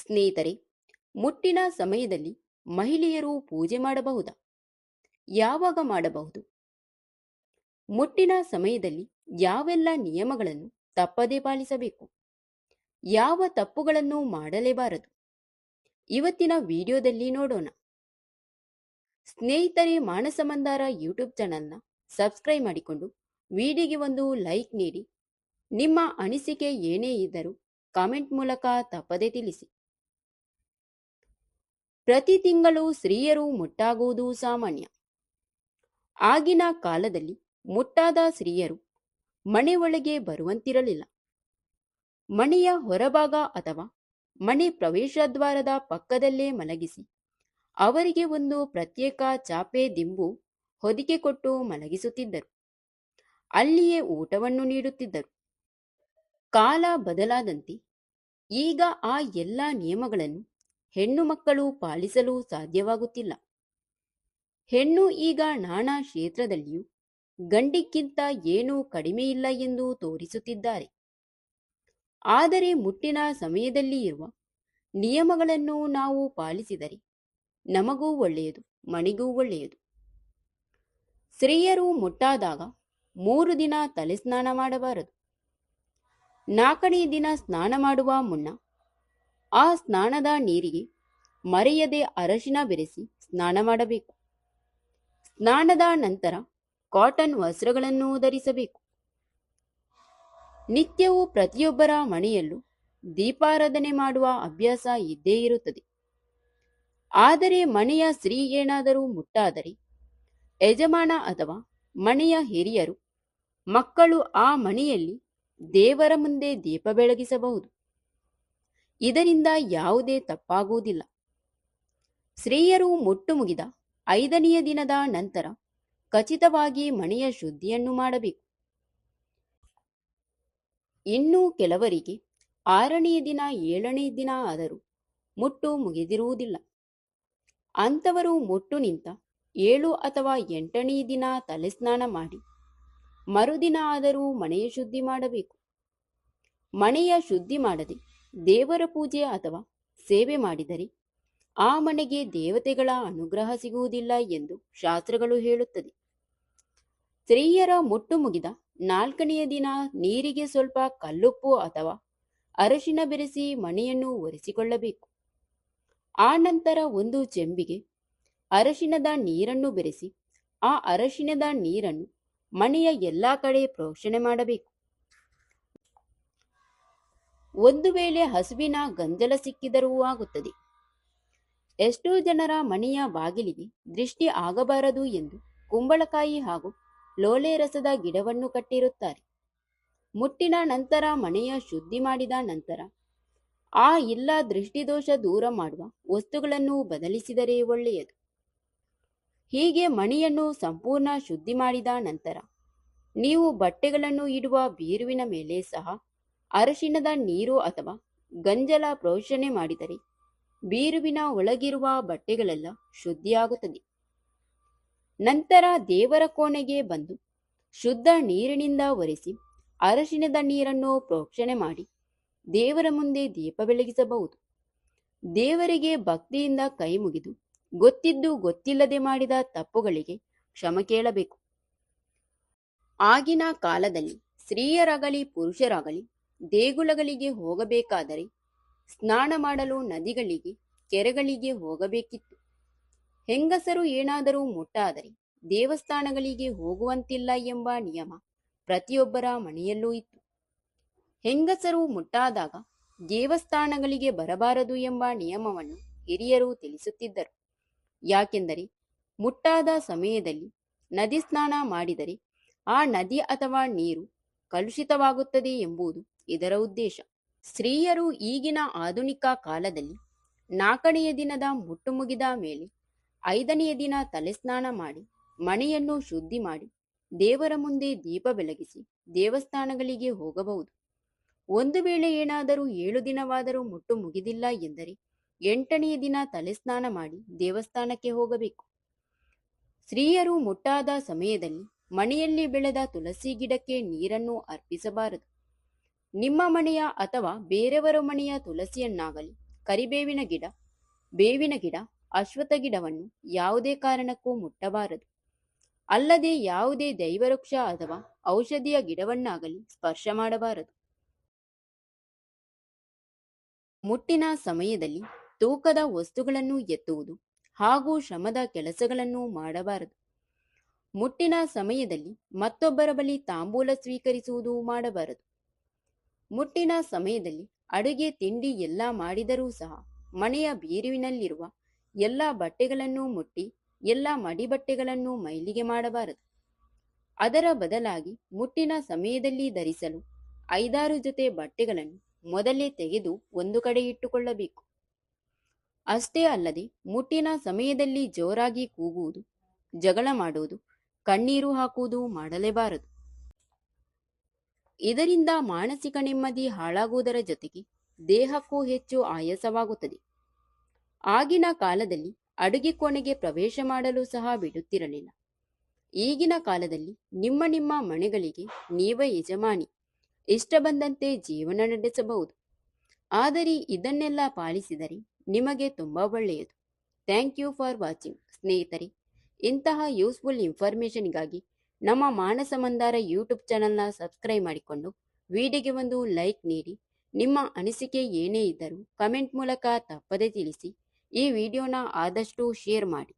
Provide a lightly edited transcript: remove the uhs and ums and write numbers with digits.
ಸ್ನೇಹಿತರೆ, ಮುಟ್ಟಿನ ಸಮಯದಲ್ಲಿ ಮಹಿಳೆಯರು ಪೂಜೆ ಮಾಡಬಹುದಾ? ಯಾವಾಗ ಮಾಡಬಹುದು? ಮುಟ್ಟಿನ ಸಮಯದಲ್ಲಿ ಯಾವೆಲ್ಲ ನಿಯಮಗಳನ್ನು ತಪ್ಪದೇ ಪಾಲಿಸಬೇಕು? ಯಾವ ತಪ್ಪುಗಳನ್ನು ಮಾಡಲೇಬಾರದು? ಇವತ್ತಿನ ವಿಡಿಯೋದಲ್ಲಿ ನೋಡೋಣ. ಸ್ನೇಹಿತರೆ, ಮಾನಸ ಮಂದಾರ ಯೂಟ್ಯೂಬ್ ಚಾನಲ್ನ ಸಬ್ಸ್ಕ್ರೈಬ್ ಮಾಡಿಕೊಂಡು ವಿಡಿಯೋಗೆ ಒಂದು ಲೈಕ್ ನೀಡಿ. ನಿಮ್ಮ ಅನಿಸಿಕೆ ಏನೇ ಇದ್ದರೂ ಕಾಮೆಂಟ್ ಮೂಲಕ ತಪ್ಪದೇ ತಿಳಿಸಿ. ಪ್ರತಿ ತಿಂಗಳು ಸ್ತ್ರೀಯರು ಮುಟ್ಟಾಗುವುದು ಸಾಮಾನ್ಯ. ಆಗಿನ ಕಾಲದಲ್ಲಿ ಮುಟ್ಟಾದ ಸ್ತ್ರೀಯರು ಮನೆ ಒಳಗೆ ಬರುವಂತಿರಲಿಲ್ಲ. ಮನೆಯ ಹೊರಭಾಗ ಅಥವಾ ಮನೆ ಪ್ರವೇಶದ್ವಾರದ ಪಕ್ಕದಲ್ಲೇ ಮಲಗಿಸಿ ಅವರಿಗೆ ಒಂದು ಪ್ರತ್ಯೇಕ ಚಾಪೆ ದಿಂಬು ಹೊದಿಕೆ ಕೊಟ್ಟು ಮಲಗಿಸುತ್ತಿದ್ದರು. ಅಲ್ಲಿಯೇ ಊಟವನ್ನು ನೀಡುತ್ತಿದ್ದರು. ಕಾಲ ಬದಲಾದಂತೆ ಈಗ ಆ ಎಲ್ಲ ನಿಯಮಗಳನ್ನು ಹೆಣ್ಣು ಮಕ್ಕಳು ಪಾಲಿಸಲು ಸಾಧ್ಯವಾಗುತ್ತಿಲ್ಲ. ಹೆಣ್ಣು ಈಗ ನಾನಾ ಕ್ಷೇತ್ರದಲ್ಲಿಯೂ ಗಂಡಿಗಿಂತ ಏನೂ ಕಡಿಮೆಯಿಲ್ಲ ಎಂದು ತೋರಿಸುತ್ತಿದ್ದಾರೆ. ಆದರೆ ಮುಟ್ಟಿನ ಸಮಯದಲ್ಲಿ ಇರುವ ನಿಯಮಗಳನ್ನು ನಾವು ಪಾಲಿಸಿದರೆ ನಮಗೂ ಒಳ್ಳೆಯದು, ಮನೆಗೂ ಒಳ್ಳೆಯದು. ಸ್ತ್ರೀಯರು ಮುಟ್ಟಾದಾಗ 3 ದಿನ ತಲೆ ಸ್ನಾನ ಮಾಡಬಾರದು. 4ನೇ ದಿನ ಸ್ನಾನ ಮಾಡುವ ಮುನ್ನ ಆ ಸ್ನಾನದ ನೀರಿಗೆ ಮರೆಯದೆ ಅರಶಿನ ಬೆರೆಸಿ ಸ್ನಾನ ಮಾಡಬೇಕು. ಸ್ನಾನದ ನಂತರ ಕಾಟನ್ ವಸ್ತ್ರಗಳನ್ನು ಧರಿಸಬೇಕು. ನಿತ್ಯವೂ ಪ್ರತಿಯೊಬ್ಬರ ಮನೆಯಲ್ಲೂ ದೀಪಾರಾಧನೆ ಮಾಡುವ ಅಭ್ಯಾಸ ಇದ್ದೇ ಇರುತ್ತದೆ. ಆದರೆ ಮನೆಯ ಸ್ತ್ರೀ ಏನಾದರೂ ಮುಟ್ಟಾದರೆ ಯಜಮಾನ ಅಥವಾ ಮನೆಯ ಹಿರಿಯರು, ಮಕ್ಕಳು ಆ ಮನೆಯಲ್ಲಿ ದೇವರ ಮುಂದೆ ದೀಪ ಬೆಳಗಿಸಬಹುದು. ಇದರಿಂದ ಯಾವುದೇ ತಪ್ಪಾಗುವುದಿಲ್ಲ. ಸ್ತ್ರೀಯರು ಮುಟ್ಟು ಮುಗಿದ 5ನೆಯ ದಿನದ ನಂತರ ಖಚಿತವಾಗಿ ಮನೆಯ ಶುದ್ಧಿಯನ್ನು ಮಾಡಬೇಕು. ಇನ್ನು ಕೆಲವರಿಗೆ 6ನೇ ದಿನ 7ನೇ ದಿನ ಆದರೂ ಮುಟ್ಟು ಮುಗಿದಿರುವುದಿಲ್ಲ. ಅಂಥವರು ಮುಟ್ಟು ನಿಂತ 7 ಅಥವಾ 8ನೇ ದಿನ ತಲೆ ಸ್ನಾನ ಮಾಡಿ ಮರುದಿನ ಆದರೂ ಮನೆಯ ಶುದ್ಧಿ ಮಾಡಬೇಕು. ಮನೆಯ ಶುದ್ಧಿ ಮಾಡದೆ ದೇವರ ಪೂಜೆ ಅಥವಾ ಸೇವೆ ಮಾಡಿದರೆ ಆ ಮನೆಗೆ ದೇವತೆಗಳ ಅನುಗ್ರಹ ಸಿಗುವುದಿಲ್ಲ ಎಂದು ಶಾಸ್ತ್ರಗಳು ಹೇಳುತ್ತದೆ. ಸ್ತ್ರೀಯರ ಮುಟ್ಟು ಮುಗಿದ 4ನೆಯ ದಿನ ನೀರಿಗೆ ಸ್ವಲ್ಪ ಕಲ್ಲುಪ್ಪು ಅಥವಾ ಅರಶಿನ ಬೆರೆಸಿ ಮನೆಯನ್ನು ಒರೆಸಿಕೊಳ್ಳಬೇಕು. ಆ ನಂತರ ಒಂದು ಚೆಂಬಿಗೆ ಅರಶಿನದ ನೀರನ್ನು ಬೆರೆಸಿ ಆ ಅರಶಿನದ ನೀರನ್ನು ಮನೆಯ ಎಲ್ಲ ಕಡೆ ಪ್ರೋಕ್ಷಣೆ ಮಾಡಬೇಕು. ಒಂದು ವೇಳೆ ಹಸುವಿನ ಗಂಜಲ ಸಿಕ್ಕಿದರೂ ಆಗುತ್ತದೆ. ಎಷ್ಟೋ ಜನರ ಮನೆಯ ಬಾಗಿಲಿಗೆ ದೃಷ್ಟಿ ಆಗಬಾರದು ಎಂದು ಕುಂಬಳಕಾಯಿ ಹಾಗೂ ಲೋಳೆ ರಸದ ಗಿಡವನ್ನು ಕಟ್ಟಿರುತ್ತಾರೆ. ಮುಟ್ಟಿನ ನಂತರ ಮನೆಯ ಶುದ್ಧಿ ಮಾಡಿದ ನಂತರ ಆ ಎಲ್ಲ ದೃಷ್ಟಿದೋಷ ದೂರ ಮಾಡುವ ವಸ್ತುಗಳನ್ನು ಬದಲಿಸಿದರೆ ಒಳ್ಳೆಯದು. ಹೀಗೆ ಮನೆಯನ್ನು ಸಂಪೂರ್ಣ ಶುದ್ಧಿ ಮಾಡಿದ ನಂತರ ನೀವು ಬಟ್ಟೆಗಳನ್ನು ಇಡುವ ಬೀರುವಿನ ಮೇಲೆ ಸಹ ಅರಶಿನದ ನೀರು ಅಥವಾ ಗಂಜಲ ಪ್ರೋಕ್ಷಣೆ ಮಾಡಿದರೆ ಬೀರುವಿನ ಒಳಗಿರುವ ಬಟ್ಟೆಗಳೆಲ್ಲ ಶುದ್ಧಿಯಾಗುತ್ತದೆ. ನಂತರ ದೇವರ ಕೋಣೆಗೆ ಬಂದು ಶುದ್ಧ ನೀರಿನಿಂದ ಒರೆಸಿ ಅರಶಿನದ ನೀರನ್ನು ಪ್ರೋಕ್ಷಣೆ ಮಾಡಿ ದೇವರ ಮುಂದೆ ದೀಪ ಬೆಳಗಿಸಬಹುದು. ದೇವರಿಗೆ ಭಕ್ತಿಯಿಂದ ಕೈ ಮುಗಿದು ಗೊತ್ತಿದ್ದು ಗೊತ್ತಿಲ್ಲದೆ ಮಾಡಿದ ತಪ್ಪುಗಳಿಗೆ ಕ್ಷಮೆ ಕೇಳಬೇಕು. ಆಗಿನ ಕಾಲದಲ್ಲಿ ಸ್ತ್ರೀಯರಾಗಲಿ ಪುರುಷರಾಗಲಿ ದೇಗುಲಗಳಿಗೆ ಹೋಗಬೇಕಾದರೆ ಸ್ನಾನ ಮಾಡಲು ನದಿಗಳಿಗೆ, ಕೆರೆಗಳಿಗೆ ಹೋಗಬೇಕಿತ್ತು. ಹೆಂಗಸರು ಏನಾದರೂ ಮುಟ್ಟಾದರೆ ದೇವಸ್ಥಾನಗಳಿಗೆ ಹೋಗುವಂತಿಲ್ಲ ಎಂಬ ನಿಯಮ ಪ್ರತಿಯೊಬ್ಬರ ಮನೆಯಲ್ಲೂ ಇತ್ತು. ಹೆಂಗಸರು ಮುಟ್ಟಾದಾಗ ದೇವಸ್ಥಾನಗಳಿಗೆ ಬರಬಾರದು ಎಂಬ ನಿಯಮವನ್ನು ಹಿರಿಯರು ತಿಳಿಸುತ್ತಿದ್ದರು. ಯಾಕೆಂದರೆ ಮುಟ್ಟಾದ ಸಮಯದಲ್ಲಿ ನದಿ ಸ್ನಾನ ಮಾಡಿದರೆ ಆ ನದಿ ಅಥವಾ ನೀರು ಕಲುಷಿತವಾಗುತ್ತದೆ ಎಂಬುದು ಇದರ ಉದ್ದೇಶ. ಸ್ತ್ರೀಯರು ಈಗಿನ ಆಧುನಿಕ ಕಾಲದಲ್ಲಿ 4ನೆಯ ದಿನದ ಮುಟ್ಟು ಮುಗಿದ ಮೇಲೆ 5ನೆಯ ದಿನ ತಲೆ ಸ್ನಾನ ಮಾಡಿ ಮನೆಯನ್ನು ಶುದ್ಧಿ ಮಾಡಿ ದೇವರ ಮುಂದೆ ದೀಪ ಬೆಳಗಿಸಿ ದೇವಸ್ಥಾನಗಳಿಗೆ ಹೋಗಬಹುದು. ಒಂದು ವೇಳೆ ಏನಾದರೂ 7 ದಿನವಾದರೂ ಮುಟ್ಟು ಮುಗಿದಿಲ್ಲ ಎಂದರೆ 8ನೆಯ ದಿನ ತಲೆ ಸ್ನಾನ ಮಾಡಿ ದೇವಸ್ಥಾನಕ್ಕೆ ಹೋಗಬೇಕು. ಸ್ತ್ರೀಯರು ಮುಟ್ಟಾದ ಸಮಯದಲ್ಲಿ ಮನೆಯಲ್ಲಿ ಬೆಳೆದ ತುಳಸಿ ಗಿಡಕ್ಕೆ ನೀರನ್ನು ಅರ್ಪಿಸಬಾರದು. ನಿಮ್ಮ ಮನೆಯ ಅಥವಾ ಬೇರೆಯವರ ಮನೆಯ ತುಳಸಿಯನ್ನಾಗಲಿ ಕರಿಬೇವಿನ ಗಿಡ, ಬೇವಿನ ಗಿಡ, ಅಶ್ವತ್ಥ ಗಿಡವನ್ನು ಯಾವುದೇ ಕಾರಣಕ್ಕೂ ಮುಟ್ಟಬಾರದು. ಅಲ್ಲದೆ ಯಾವುದೇ ದೈವವೃಕ್ಷ ಅಥವಾ ಔಷಧಿಯ ಗಿಡವನ್ನಾಗಲಿ ಸ್ಪರ್ಶ ಮಾಡಬಾರದು. ಮುಟ್ಟಿನ ಸಮಯದಲ್ಲಿ ತೂಕದ ವಸ್ತುಗಳನ್ನು ಎತ್ತುವುದು ಹಾಗೂ ಶ್ರಮದ ಕೆಲಸಗಳನ್ನು ಮಾಡಬಾರದು. ಮುಟ್ಟಿನ ಸಮಯದಲ್ಲಿ ಮತ್ತೊಬ್ಬರ ಬಳಿ ತಾಂಬೂಲ ಸ್ವೀಕರಿಸುವುದು ಮಾಡಬಾರದು. ಮುಟ್ಟಿನ ಸಮಯದಲ್ಲಿ ಅಡುಗೆ ತಿಂಡಿ ಎಲ್ಲ ಮಾಡಿದರೂ ಸಹ ಮನೆಯ ಬೀರುವಿನಲ್ಲಿರುವ ಎಲ್ಲ ಬಟ್ಟೆಗಳನ್ನು ಮುಟ್ಟಿ ಎಲ್ಲ ಮಡಿ ಬಟ್ಟೆಗಳನ್ನು ಮೈಲಿಗೆ ಮಾಡಬಾರದು. ಅದರ ಬದಲಾಗಿ ಮುಟ್ಟಿನ ಸಮಯದಲ್ಲಿ ಧರಿಸಲು 5-6 ಜೊತೆ ಬಟ್ಟೆಗಳನ್ನು ಮೊದಲೇ ತೆಗೆದು ಒಂದು ಕಡೆ ಇಟ್ಟುಕೊಳ್ಳಬೇಕು. ಅಷ್ಟೇ ಅಲ್ಲದೆ ಮುಟ್ಟಿನ ಸಮಯದಲ್ಲಿ ಜೋರಾಗಿ ಕೂಗುವುದು, ಜಗಳ ಮಾಡುವುದು, ಕಣ್ಣೀರು ಹಾಕುವುದು ಮಾಡಲೇಬಾರದು. ಇದರಿಂದ ಮಾನಸಿಕ ನೆಮ್ಮದಿ ಹಾಳಾಗುವುದರ ಜೊತೆಗೆ ದೇಹಕ್ಕೂ ಹೆಚ್ಚು ಆಯಾಸವಾಗುತ್ತದೆ. ಆಗಿನ ಕಾಲದಲ್ಲಿ ಅಡುಗೆ ಕೋಣೆಗೆ ಪ್ರವೇಶ ಮಾಡಲು ಸಹ ಬಿಡುತ್ತಿರಲಿಲ್ಲ. ಈಗಿನ ಕಾಲದಲ್ಲಿ ನಿಮ್ಮ ನಿಮ್ಮ ಮನೆಗಳಿಗೆ ನೀವೇ ಯಜಮಾನಿ, ಇಷ್ಟ ಬಂದಂತೆ ಜೀವನ ನಡೆಸಬಹುದು. ಆದರೆ ಇದನ್ನೆಲ್ಲ ಪಾಲಿಸಿದರೆ ನಿಮಗೆ ತುಂಬ ಒಳ್ಳೆಯದು. Thank you for watching. ಸ್ನೇಹಿತರೆ, ಇಂತಹ ಯೂಸ್ಫುಲ್ ಇನ್ಫಾರ್ಮೇಷನ್ಗಾಗಿ ನಮ್ಮ ಮಾನಸ ಮಂದಾರ ಯೂಟ್ಯೂಬ್ ಚಾನಲ್ನ ಸಬ್ಸ್ಕ್ರೈಬ್ ಮಾಡಿಕೊಂಡು ವಿಡಿಯೋಗೆ ಒಂದು ಲೈಕ್ ನೀಡಿ. ನಿಮ್ಮ ಅನಿಸಿಕೆ ಏನೇ ಇದ್ದರೂ ಕಮೆಂಟ್ ಮೂಲಕ ತಪ್ಪದೇ ತಿಳಿಸಿ. ಈ ವಿಡಿಯೋನ ಆದಷ್ಟು ಶೇರ್ ಮಾಡಿ.